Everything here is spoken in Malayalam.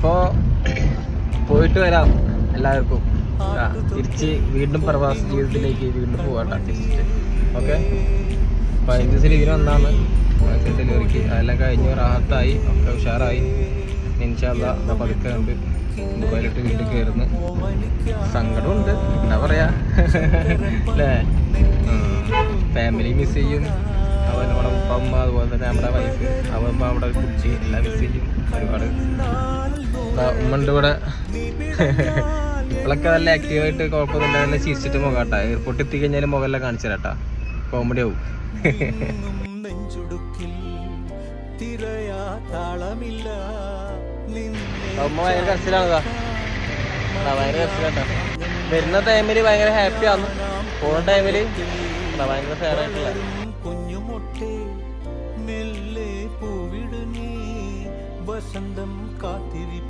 അപ്പോൾ പോയിട്ട് വരാം എല്ലാവർക്കും. തിരിച്ച് വീണ്ടും പ്രവാസ ജീവിതത്തിലേക്ക് വീണ്ടും പോകാട്ടോ തിരിച്ചിട്ട്. ഓക്കെ, 15 ദിവസം ലീവിന് വന്നാണ് ഡെലിവറിക്ക്. അതെല്ലാം കഴിഞ്ഞ് റാഹത്തായി, ഒക്കെ ഉഷാറായി. ഇൻഷാ അല്ലാഹ് പതുക്കെ ഉണ്ട് മൊബൈലിട്ട് വീട്ടിൽ കയറുന്നു. സങ്കടമുണ്ട്, എന്താ പറയാ അല്ലേ. ഫാമിലി മിസ് ചെയ്യും, അതുപോലെ നമ്മുടെ ഉപ്പ അമ്മ, അതുപോലെ തന്നെ നമ്മുടെ വൈഫ്, അവമ്മ, നമ്മുടെ കുട്ടി എല്ലാം മിസ് ചെയ്യും ഒരുപാട്. ഉമ്മണ്ട് ഇവിടെ. ഇപ്പോഴൊക്കെ നല്ല ആക്റ്റീവായിട്ട് കുഴപ്പമൊന്നുമില്ല, നല്ല ചിരിച്ചിട്ട് മുഖാട്ടാ. എയർപോർട്ടിൽ എത്തിക്കഴിഞ്ഞാൽ മുഖമെല്ലാം കാണിച്ചു തരാട്ടാ, കോമഡി ആവും. അമ്മ ഭയങ്കര കരച്ചിലാണതാ, ഭയങ്കര കരച്ചിലാട്ടാ. വരുന്ന ടൈമിൽ ഭയങ്കര ഹാപ്പിയാണ്, പോകുന്ന ടൈമിൽ ഭയങ്കര സാഡായിട്ടുള്ള. കുഞ്ഞുമൊട്ടെ മെല്ലെ പൂവിടുന്നേ വസന്തം കാത്തിരി